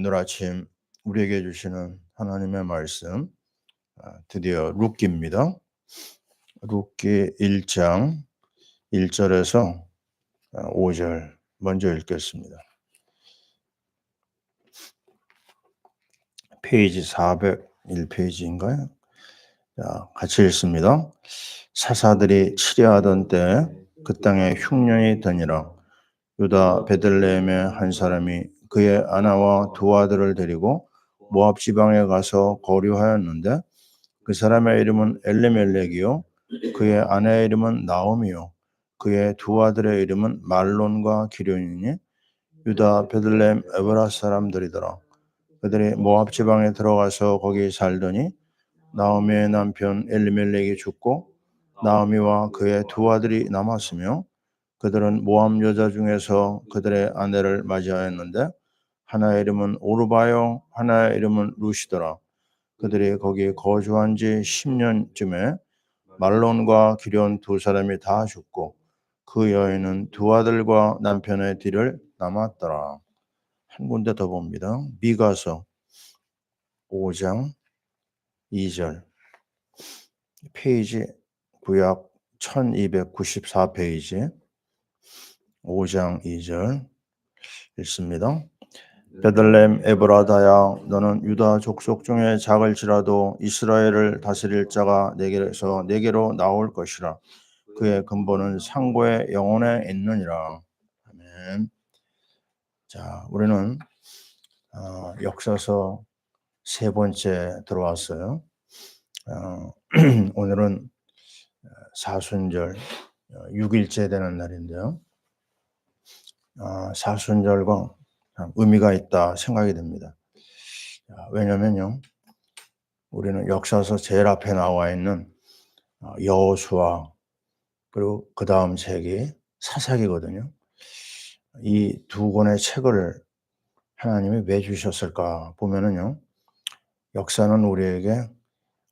오늘 아침 우리에게 주시는 하나님의 말씀, 드디어 룻기입니다. 룻기 1장 1절에서 5절 먼저 읽겠습니다. 페이지 401페이지인가요? 자, 같이 읽습니다. 사사들이 치려하던 때 그 땅에 흉년이 드니라. 유다 베들레헴의 한 사람이 그의 아내와 두 아들을 데리고 모압 지방에 가서 거류하였는데 그 사람의 이름은 엘리멜렉이요 그의 아내의 이름은 나오미요 그의 두 아들의 이름은 말론과 기련이니 유다 베들레헴 에브라 사람들이더라. 그들이 모압 지방에 들어가서 거기 살더니 나오미의 남편 엘리멜렉이 죽고 나오미와 그의 두 아들이 남았으며 그들은 모압 여자 중에서 그들의 아내를 맞이하였는데 하나의 이름은 오르바요 하나의 이름은 루시더라. 그들이 거기 거주한 지 10년쯤에 말론과 기련 두 사람이 다 죽고 그 여인은 두 아들과 남편의 뒤를 남았더라. 한 군데 더 봅니다. 미가서 5장 2절 페이지 구약 1294페이지 5장 2절 읽습니다. 베들레헴 에브라다야 너는 유다 족속 중에 작을지라도 이스라엘을 다스릴 자가 내게로 나올 것이라. 그의 근본은 상고의 영혼에 있느니라. 아멘. 자, 우리는 역사서 세 번째 들어왔어요. 오늘은 사순절 6일째 되는 날인데요. 사순절과 의미가 있다 생각이 됩니다. 왜냐면요, 우리는 역사서 제일 앞에 나와 있는 여호수아 그리고 그 다음 책이 사사기거든요. 이 두 권의 책을 하나님이 왜 주셨을까 보면은요, 역사는 우리에게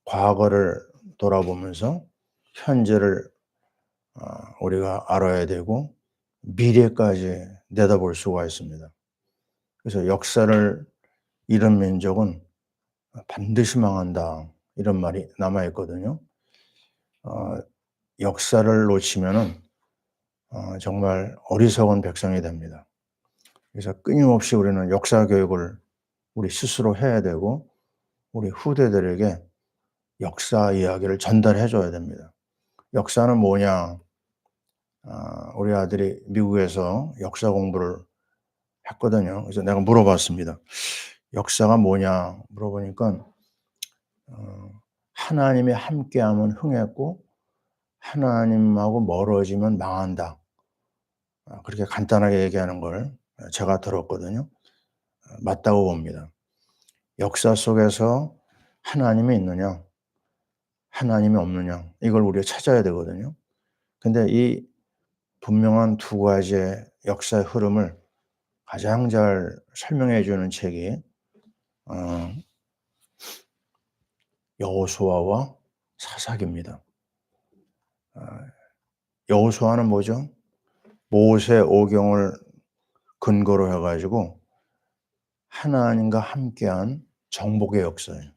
과거를 돌아보면서 현재를 우리가 알아야 되고 미래까지 내다볼 수가 있습니다. 그래서 역사를 잃은 민족은 반드시 망한다 이런 말이 남아 있거든요. 역사를 놓치면은 정말 어리석은 백성이 됩니다. 그래서 끊임없이 우리는 역사 교육을 우리 스스로 해야 되고 우리 후대들에게 역사 이야기를 전달해 줘야 됩니다. 역사는 뭐냐? 우리 아들이 미국에서 역사 공부를 했거든요. 그래서 내가 물어봤습니다. 역사가 뭐냐 물어보니까 하나님이 함께하면 흥했고 하나님하고 멀어지면 망한다. 그렇게 간단하게 얘기하는 걸 제가 들었거든요. 맞다고 봅니다. 역사 속에서 하나님이 있느냐, 하나님이 없느냐, 이걸 우리가 찾아야 되거든요. 근데 이 분명한 두 가지의 역사의 흐름을 가장 잘 설명해 주는 책이 여호수아와 사사기입니다. 여호수아는 뭐죠? 모세 오경을 근거로 해가지고 하나님과 함께한 정복의 역사예요.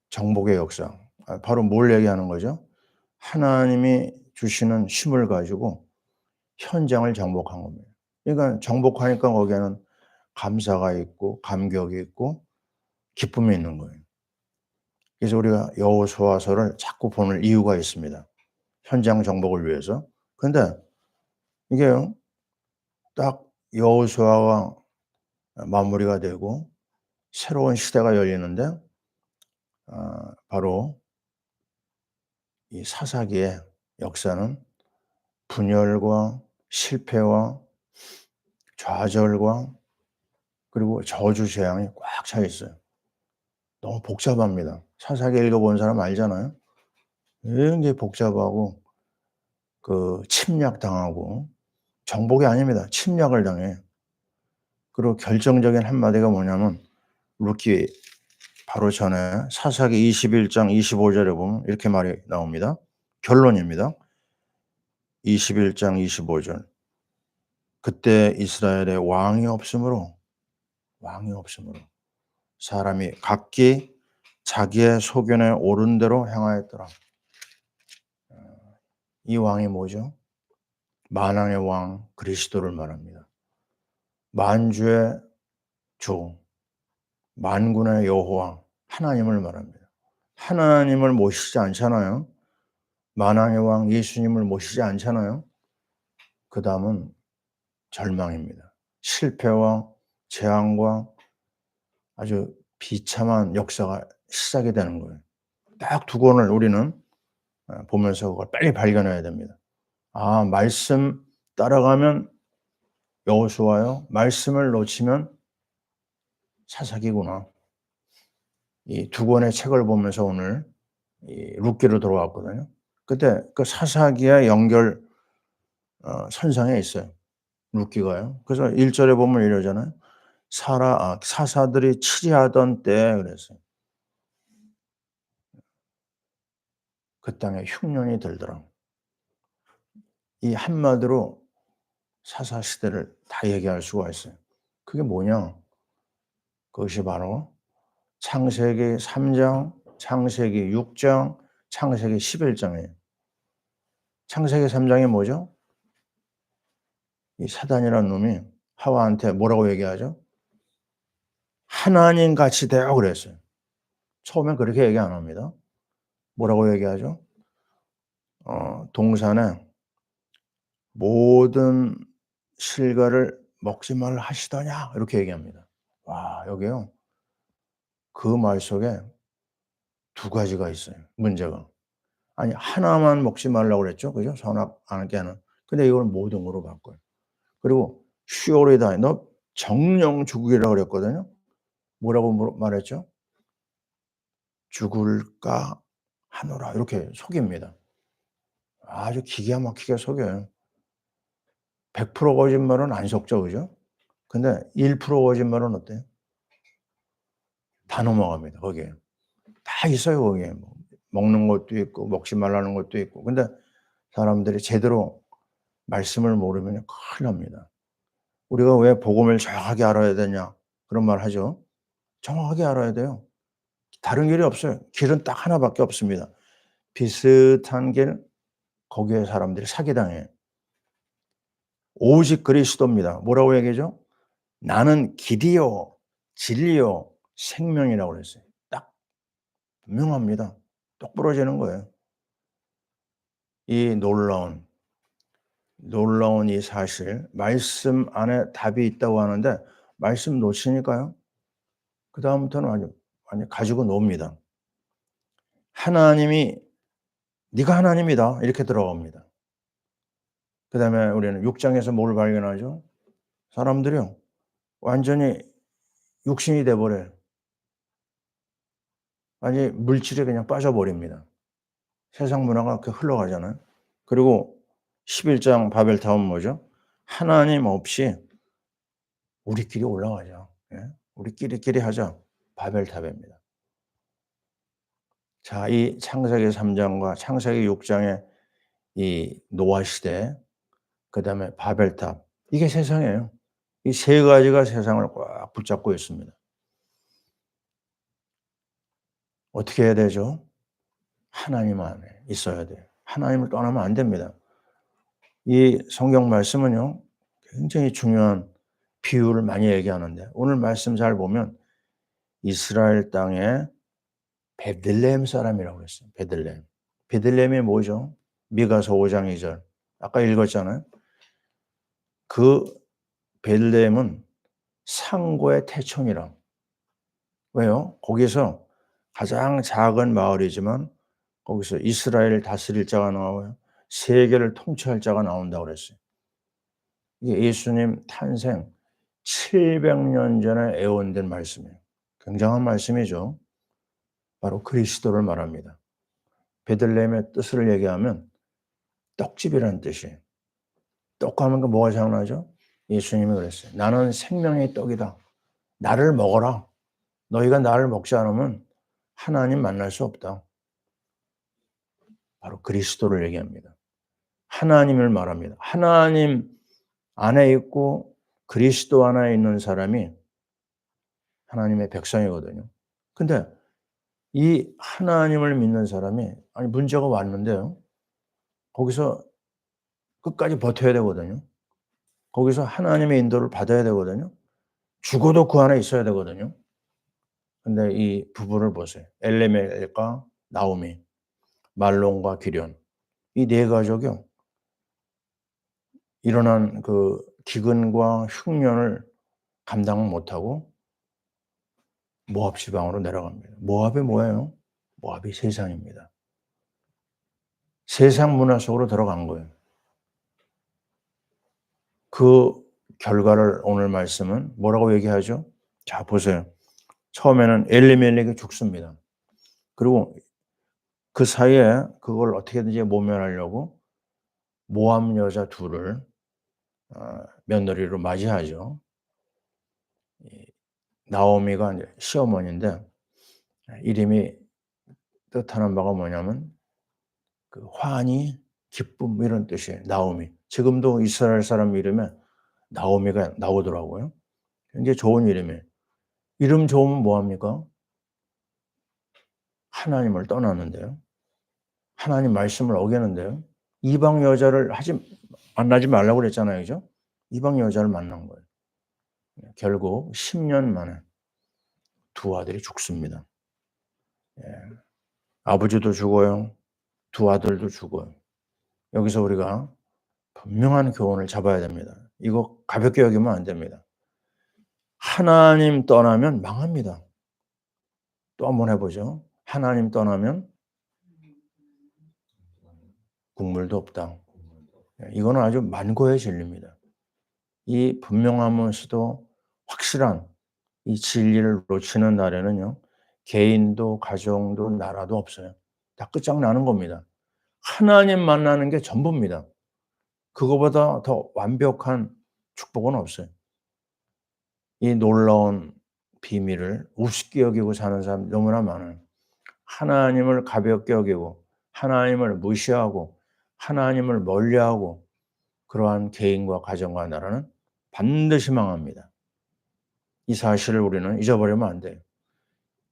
정복의 역사. 바로 뭘 얘기하는 거죠? 하나님이 주시는 힘을 가지고 현장을 정복한 겁니다. 그러니까 정복하니까 거기에는 감사가 있고 감격이 있고 기쁨이 있는 거예요. 그래서 우리가 여호수아서를 자꾸 보는 이유가 있습니다. 현장 정복을 위해서. 근데 이게요, 딱 여호수아가 마무리가 되고 새로운 시대가 열리는데 바로 이 사사기의 역사는 분열과 실패와 좌절과 그리고 저주 재앙이 꽉 차 있어요. 너무 복잡합니다. 사사기 읽어본 사람 알잖아요. 굉장히 복잡하고 침략당하고 정복이 아닙니다. 침략을 당해. 그리고 결정적인 한마디가 뭐냐면 룻기 바로 전에 사사기 21장 25절에 보면 이렇게 말이 나옵니다. 결론입니다. 21장 25절. 그때 이스라엘에 왕이 없으므로 사람이 각기 자기의 소견에 옳은 대로 행하였더라. 이 왕이 뭐죠? 만왕의 왕 그리스도를 말합니다. 만주의 주, 만군의 여호와 하나님을 말합니다. 하나님을 모시지 않잖아요. 만왕의 왕 예수님을 모시지 않잖아요. 그다음은 절망입니다. 실패와 재앙과 아주 비참한 역사가 시작이 되는 거예요. 딱 두 권을 우리는 보면서 그걸 빨리 발견해야 됩니다. 아, 말씀 따라가면 여호수아요. 말씀을 놓치면 사사기구나. 이 두 권의 책을 보면서 오늘 이 룻기로 돌아왔거든요. 그때 그 사사기의 연결 선상에 있어요. 룻기가요. 그래서 1 절에 보면 이러잖아요. 사사들이 치리하던 때에 그랬어요. 그 땅에 흉년이 들더라. 이 한마디로 사사 시대를 다 얘기할 수가 있어요. 그게 뭐냐? 그것이 바로 창세기 3 장, 창세기 6 장, 창세기 11 장이에요. 창세기 3 장이 뭐죠? 이 사단이라는 놈이 하와한테 뭐라고 얘기하죠? "하나님 같이 되어." 그랬어요. 처음엔 그렇게 얘기 안 합니다. 뭐라고 얘기하죠? 동산에 "모든 실과를 먹지 말라 하시더냐." 이렇게 얘기합니다. 와, 여기요. 그 말 속에 두 가지가 있어요, 문제가. 아니, 하나만 먹지 말라고 그랬죠. 그죠? 선악 안 깨는. 근데 이걸 모든 거로 바꿔요. 그리고 surely die. 너 정령 죽으리라고 그랬거든요. 뭐라고 말했죠? "죽을까 하노라." 이렇게 속입니다. 아주 기가 막히게 속여요. 100% 거짓말은 안 속죠. 그죠? 근데 1% 거짓말은 어때요? 다 넘어갑니다, 거기에. 다 있어요, 거기에. 뭐 먹는 것도 있고 먹지 말라는 것도 있고. 근데 사람들이 제대로 말씀을 모르면요 큰일 납니다. 우리가 왜 복음을 정확하게 알아야 되냐 그런 말 하죠. 정확하게 알아야 돼요. 다른 길이 없어요. 길은 딱 하나밖에 없습니다. 비슷한 길, 거기에 사람들이 사기당해요. 오직 그리스도입니다. 뭐라고 얘기하죠? "나는 길이요 진리요 생명이라고 그랬어요. 딱 분명합니다. 똑 부러지는 거예요. 이 놀라운 이 사실, 말씀 안에 답이 있다고 하는데 말씀 놓치니까요. 그다음부터는 완전 가지고 놉니다. 하나님이 "네가 하나님이다." 이렇게 들어갑니다. 그다음에 우리는 6 장에서 뭘 발견하죠? 사람들이요 완전히 육신이 돼 버려요. 완전히 물질에 그냥 빠져 버립니다. 세상 문화가 그렇게 흘러가잖아요. 그리고 11장 바벨탑은 뭐죠? 하나님 없이 우리끼리 올라가자. 예. 우리끼리끼리 하자. 바벨탑입니다. 자, 이 창세기 3 장과 창세기 6 장의 이 노아 시대, 그다음에 바벨탑, 이게 세상이에요. 이 세 가지가 세상을 꽉 붙잡고 있습니다. 어떻게 해야 되죠? 하나님 안에 있어야 돼요. 하나님을 떠나면 안 됩니다. 이 성경 말씀은요 굉장히 중요한 비유를 많이 얘기하는데 오늘 말씀 잘 보면 이스라엘 땅에 베들레헴 사람이라고 그랬어요. 베들레헴. 베들레헴이 뭐죠? 미가서 5장 2 절. 아까 읽었잖아요. 그 베들레헴은 상고의 태촌이라. 왜요? 거기서 가장 작은 마을이지만 거기서 이스라엘을 다스릴 자가 나와요. 세계를 통치할 자가 나온다고 그랬어요. 이게 예수님 탄생 700년 전에 예언된 말씀이에요. 굉장한 말씀이죠. 바로 그리스도를 말합니다. 베들레헴의 뜻을 얘기하면 떡집이라는 뜻이에요. 떡하면 그 뭐가 생각나죠? 예수님이 그랬어요. "나는 생명의 떡이다. 나를 먹어라. 너희가 나를 먹지 않으면 하나님 만날 수 없다." 바로 그리스도를 얘기합니다. 하나님을 말합니다. 하나님 안에 있고 그리스도 안에 있는 사람이 하나님의 백성이거든요. 근데 이 하나님을 믿는 사람이 아니 문제가 왔는데요. 거기서 끝까지 버텨야 되거든요. 거기서 하나님의 인도를 받아야 되거든요. 죽어도 그 안에 있어야 되거든요. 근데 이 부부를 보세요. 엘레멜과 나오미, 말론과 기련. 이 네 가족이요. 일어난 그 기근과 흉년을 감당 못하고 모압 지방으로 내려갑니다. 모압이 뭐예요? 모압이 세상입니다. 세상 문화 속으로 들어간 거예요. 그 결과를 오늘 말씀은 뭐라고 얘기하죠? 자, 보세요. 처음에는 엘리멜렉이 죽습니다. 그리고 그 사이에 그걸 어떻게든지 모면하려고 모압 여자 둘을 며느리로 맞이하죠. 나오미가 이제 시어머니인데 이름이 뜻하는 바가 뭐냐면 그 환희, 기쁨 이런 뜻이에요. 나오미. 지금도 이스라엘 사람 이름에 나오미가 나오더라고요. 굉장히 좋은 이름이에요. 이름 좋으면 뭐합니까? 하나님을 떠나는데요. 하나님 말씀을 어기는데요. 이방 여자를 만나지 말라고 그랬잖아요. 그죠? 이방 여자를 만난 거예요. 결국 10년 만에 두 아들이 죽습니다. 예. 아버지도 죽어요. 두 아들도 죽어요. 여기서 우리가 분명한 교훈을 잡아야 됩니다. 이거 가볍게 여기면 안 됩니다. 하나님 떠나면 망합니다. 또 한번 해보죠. 하나님 떠나면 국물도 없다. 이거는 아주 만고의 진리입니다. 이 분명하면서도 확실한 이 진리를 놓치는 날에는요, 개인도 가정도 나라도 없어요. 다 끝장나는 겁니다. 하나님 만나는 게 전부입니다. 그거보다 더 완벽한 축복은 없어요. 이 놀라운 비밀을 우습게 여기고 사는 사람 너무나 많아요. 하나님을 가볍게 여기고 하나님을 무시하고 하나님을 멀리하고 그러한 개인과 가정과 나라는 반드시 망합니다. 이 사실을 우리는 잊어버리면 안 돼요.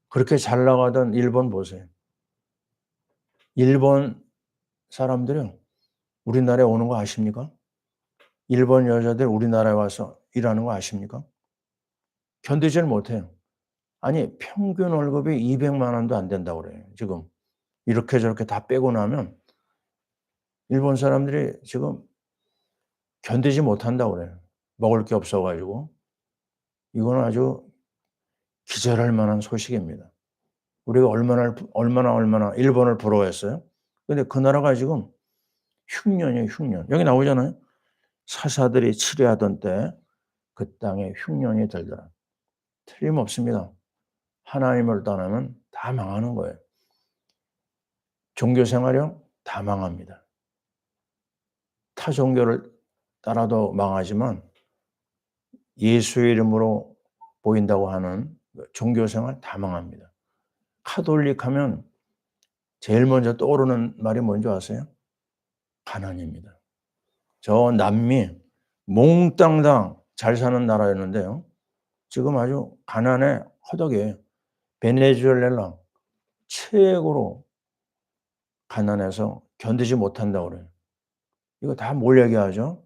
그렇게 잘 나가던 일본 보세요. 일본 사람들은 우리나라에 오는 거 아십니까? 일본 여자들 우리나라에 와서 일하는 거 아십니까? 견디질 못해요. 아니 평균 월급이 200만 원도 안 된다고 그래요. 지금 이렇게 저렇게 다 빼고 나면 일본 사람들이 지금 견디지 못한다고 그래요. 먹을 게 없어 가지고. 이거는 아주 기절할 만한 소식입니다. 우리가 얼마나 일본을 부러워했어요. 근데 그 나라가 지금 흉년이에요, 흉년. 여기 나오잖아요. 사사들이 치리하던 때 그 땅에 흉년이 들더라. 틀림없습니다. 하나님을 떠나면 다 망하는 거예요. 종교 생활이요? 다 망합니다. 타 종교를 따라도 망하지만 예수의 이름으로 보인다고 하는 종교 생활 다 망합니다. 카톨릭 하면 제일 먼저 떠오르는 말이 뭔지 아세요? 가난입니다. 저 남미 몽땅 잘 사는 나라였는데요. 지금 아주 가난에 허덕이에요. 베네수엘라 최고로 가난해서 견디지 못한다고 그래요. 이거 다 뭘 얘기하죠?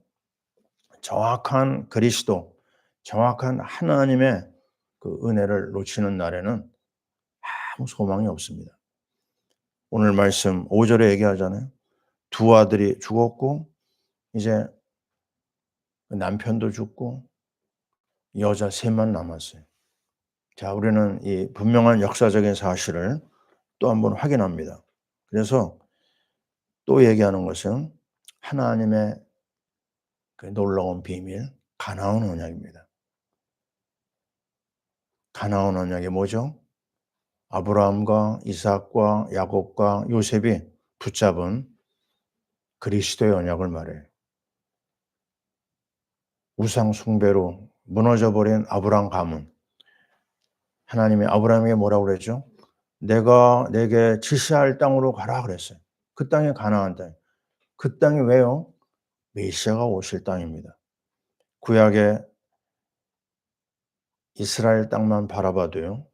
정확한 그리스도, 정확한 하나님의 그 은혜를 놓치는 날에는 아무 소망이 없습니다. 오늘 말씀 5절에 얘기하잖아요. 두 아들이 죽었고 이제 남편도 죽고 여자 셋만 남았어요. 자, 우리는 이 분명한 역사적인 사실을 또 한번 확인합니다. 그래서 또 얘기하는 것은 하나님의 그 놀라운 비밀, 가나안 언약입니다. 가나안 언약이 뭐죠? 아브라함과 이삭과 야곱과 요셉이 붙잡은 그리스도의 언약을 말해요. 우상 숭배로 무너져 버린 아브라함 가문. 하나님이 아브라함에게 뭐라고 그랬죠? 내가 내게 지시할 땅으로 가라 그랬어요. 그 땅이 가나안 땅. 그 땅이 왜요? 메시아가 오실 땅입니다. 구약의 이스라엘 땅만 바라봐도요,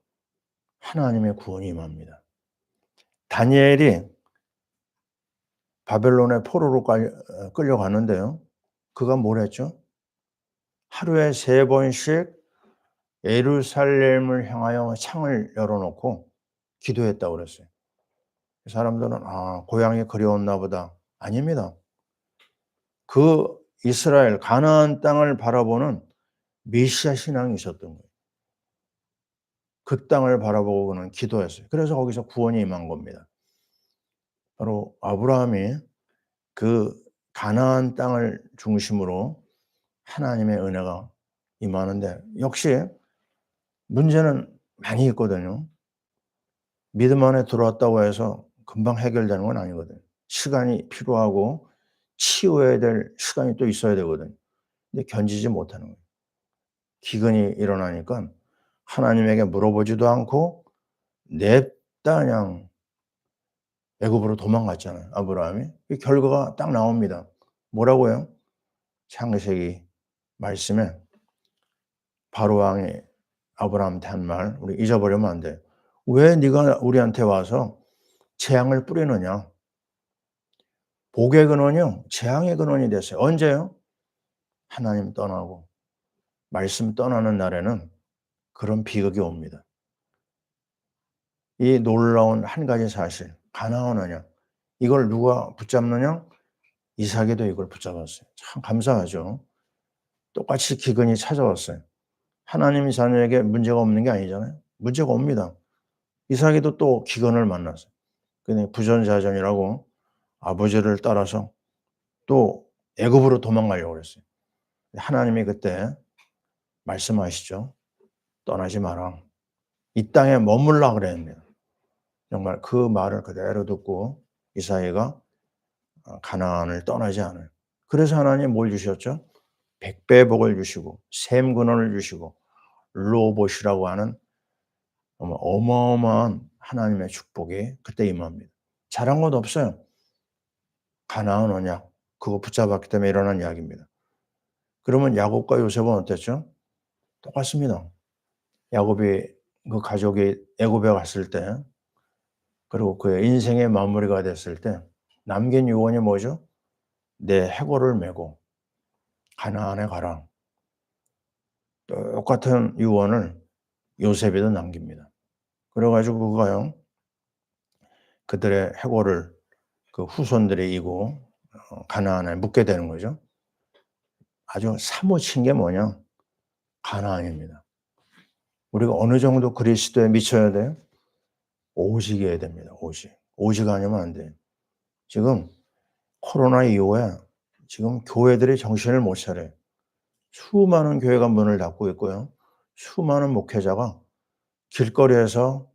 하나님의 구원이 임합니다. 다니엘이 바벨론의 포로로 끌려가는데요. 그가 뭘 했죠? 하루에 3번씩 예루살렘을 향하여 창을 열어 놓고 기도했다고 그랬어요. 사람들은 '아 고향이 그리웠나 보다.' 아닙니다. 그 이스라엘 가나안 땅을 바라보는 메시아 신앙이 있었던 거예요. 그 땅을 바라보고 그는 기도했어요. 그래서 거기서 구원이 임한 겁니다. 바로 아브라함이 그 가나안 땅을 중심으로 하나님의 은혜가 임하는데, 역시 문제는 많이 있거든요. 믿음 안에 들어왔다고 해서 금방 해결되는 건 아니거든요. 시간이 필요하고 치유해야 될 시간이 또 있어야 되거든요. 근데 견디지 못하는 거예요. 기근이 일어나니까 하나님에게 물어보지도 않고 냅다 그냥 애굽으로 도망갔잖아요, 아브라함이. 그 결과가 딱 나옵니다. 뭐라고요? 창세기 말씀에 바로 왕이 아브라함한테 한 말 우리 잊어버리면 안 돼요. "왜 네가 우리한테 와서 재앙을 뿌리느냐." 복의 근원이요, 재앙의 근원이 됐어요. 언제요? 하나님 떠나고 말씀 떠나는 날에는 그런 비극이 옵니다. 이 놀라운 한 가지 사실, 가나안 언약, 이걸 누가 붙잡느냐? 이삭이도 이걸 붙잡았어요. 참 감사하죠. 똑같이 기근이 찾아왔어요. 하나님 자녀에게 문제가 없는 게 아니잖아요. 문제가 옵니다. 이삭이도 또 기근을 만났어요. 근데 부전자전이라고 아버지를 따라서 또 애굽으로 도망가려고 그랬어요. 하나님이 그때 말씀하시죠. "떠나지 마라. 이 땅에 머물라." 그랬습니다. 정말 그 말을 그대로 듣고 이삭이가 가나안을 떠나지 않아요. 그래서 하나님 뭘 주셨죠? 백배 복을 주시고 샘 근원을 주시고 르호봇이라고 하는 어마어마한 하나님의 축복이 그때 임합니다. 잘한 것 없어요. 가나안 언약 그거 붙잡았기 때문에 일어난 이야기입니다. 그러면 야곱과 요셉은 어땠죠? 똑같습니다. 야곱이 그 가족이 애굽에 갔을 때, 그리고 그의 인생의 마무리가 됐을 때 남긴 유언이 뭐죠? "내 해골을 메고 가나안에 가라." 똑같은 유언을 요셉에도 남깁니다. 그래 가지고 그가요, 그들의 해골을 그 후손들이 이고 가나안에 묻게 되는 거죠. 아주 사무친 게 뭐냐? 가나안입니다. 우리가 어느 정도 그리스도에 미쳐야 돼요? 오직이어야 됩니다. 오직. 오직 아니면 안 돼요. 지금 코로나 이후에 지금 교회들이 정신을 못 차려요. 수많은 교회가 문을 닫고 있고요. 수많은 목회자가 길거리에서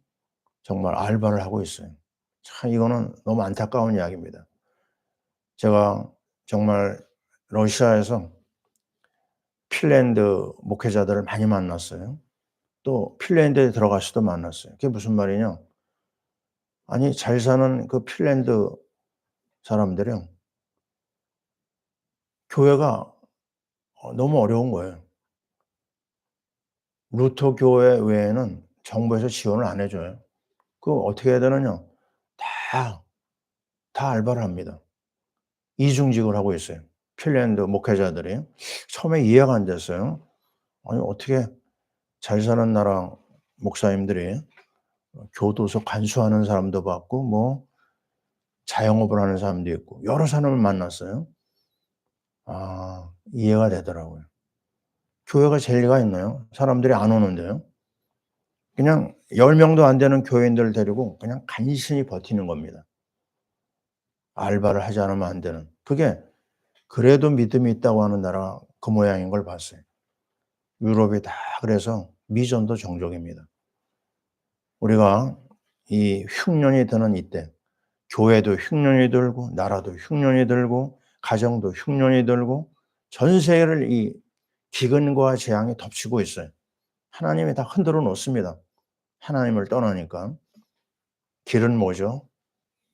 정말 알바를 하고 있어요. 참 이거는 너무 안타까운 이야기입니다. 제가 정말 러시아에서 핀란드 목회자들을 많이 만났어요. 또 핀란드에 들어가서도 만났어요. 그게 무슨 말이냐? 아니 잘 사는 그 핀란드 사람들이요, 교회가 너무 어려운 거예요. 루터 교회 외에는 정부에서 지원을 안 해 줘요. 그럼 어떻게 해야 되느냐? 다, 다 알바를 합니다. 이중직을 하고 있어요. 핀란드 목회자들이. 처음에 이해가 안 됐어요. 아니 어떻게 잘 사는 나라 목사님들이 교도소 간수하는 사람도 봤고 뭐 자영업을 하는 사람도 있고 여러 사람을 만났어요. 이해가 되더라고요. 교회가 될 리가 있나요? 사람들이 안 오는데요. 그냥 10명도 안 되는 교인들을 데리고 그냥 간신히 버티는 겁니다. 알바를 하지 않으면 안 되는. 그게 그래도 믿음이 있다고 하는 나라가 그 모양인 걸 봤어요. 유럽이 다 그래서 미전도 정족입니다. 우리가 이 흉년이 드는 이때 교회도 흉년이 들고 나라도 흉년이 들고 가정도 흉년이 들고 전 세계를 이 기근과 재앙이 덮치고 있어요. 하나님이 다 흔들어 놓습니다. 하나님을 떠나니까. 길은 뭐죠?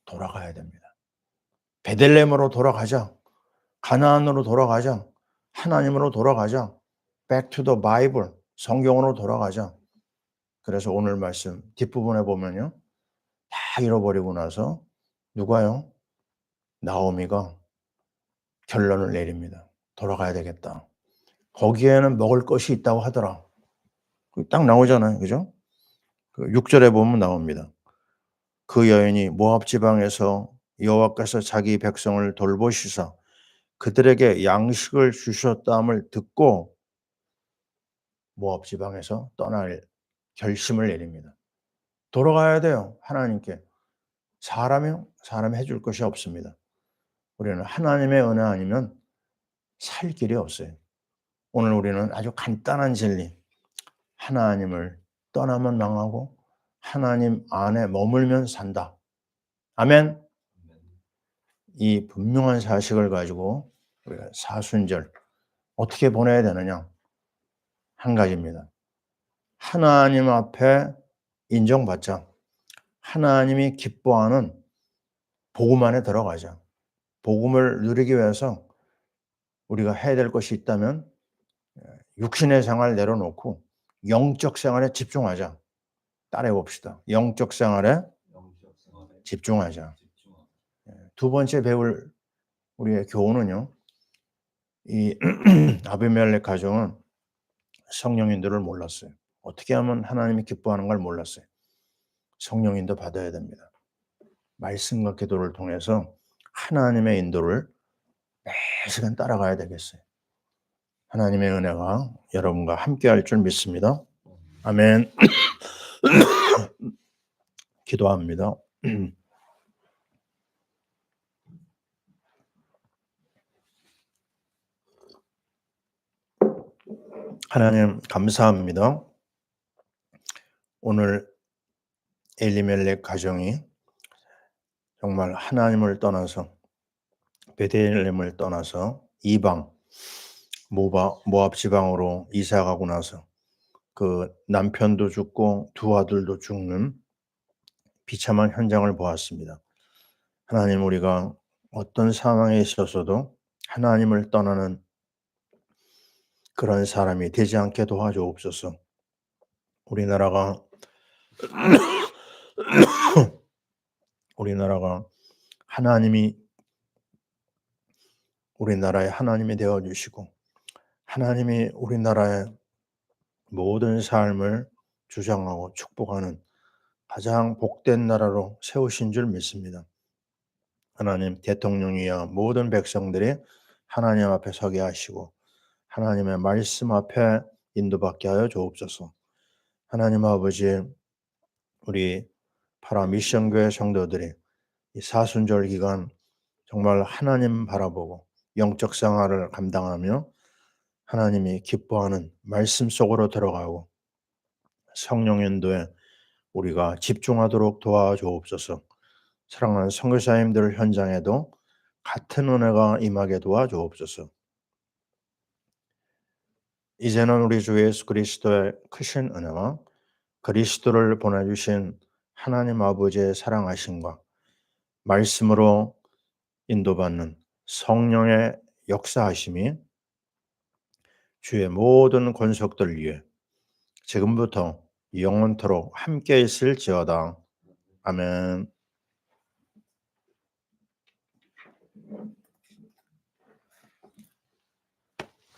돌아가야 됩니다. 베들레헴으로 돌아가자. 가나안으로 돌아가자. 하나님으로 돌아가자. Back to the Bible. 성경으로 돌아가자. 그래서 오늘 말씀 뒷부분에 보면요. 다 잃어버리고 나서 누가요? 나오미가 결론을 내립니다. 돌아가야 되겠다. 거기에는 먹을 것이 있다고 하더라. 딱 나오잖아요. 그죠? 그 6절에 보면 나옵니다. 그 여인이 모압 지방에서 여호와께서 자기 백성을 돌보시사 그들에게 양식을 주셨다함을 듣고 모압 지방에서 떠날 결심을 내립니다. 돌아가야 돼요. 하나님께. 사람이 해줄 것이 없습니다. 우리는 하나님의 은혜 아니면 살 길이 없어요. 오늘 우리는 아주 간단한 진리. 하나님을 떠나면 망하고 하나님 안에 머물면 산다. 아멘. 이 분명한 사실을 가지고 우리가 사순절 어떻게 보내야 되느냐? 한 가지입니다. 하나님 앞에 인정받자. 하나님이 기뻐하는 복음 안에 들어가자. 복음을 누리기 위해서 우리가 해야 될 것이 있다면 육신의 생활 내려놓고 영적 생활에 집중하자. 따라해 봅시다. 영적 생활에 집중하자. 두 번째 배울 우리의 교훈은요. 이 아비멜렉 가정은 성령 인도를 몰랐어요. 어떻게 하면 하나님이 기뻐하는 걸 몰랐어요. 성령 인도 받아야 됩니다. 말씀과 기도를 통해서 하나님의 인도를 매 시간 따라가야 되겠어요. 하나님의 은혜가 여러분과 함께할 줄 믿습니다. 아멘. 기도합니다. 하나님 감사합니다. 오늘 엘리멜렉 가정이 정말 하나님을 떠나서 베들레헴을 떠나서 이방 모압 지방으로 이사 가고 나서 그 남편도 죽고 두 아들도 죽는 비참한 현장을 보았습니다. 하나님, 우리가 어떤 상황에 있어서도 하나님을 떠나는 그런 사람이 되지 않게 도와주옵소서. 우리나라가 하나님이 우리나라의 하나님이 되어 주시고 하나님이 우리나라의 모든 삶을 주장하고 축복하는 가장 복된 나라로 세우신 줄 믿습니다. 하나님, 대통령이야 모든 백성들이 하나님 앞에 서게 하시고 하나님의 말씀 앞에 인도받게 하여 주옵소서. 하나님 아버지, 우리 파라 미션교회 성도들이 이 사순절 기간 정말 하나님 바라보고 영적 생활을 감당하며 하나님이 기뻐하는 말씀 속으로 들어가고 성령 인도에 우리가 집중하도록 도와주옵소서. 사랑하는 선교사님들 현장에도 같은 은혜가 임하게 도와주옵소서. 이제는 우리 주 예수 그리스도의 크신 은혜와 그리스도를 보내주신 하나님 아버지의 사랑하심과 말씀으로 인도받는 성령의 역사하심이 주의 모든 권속들 위해 지금부터 영원토록 함께 있을지어다. 아멘.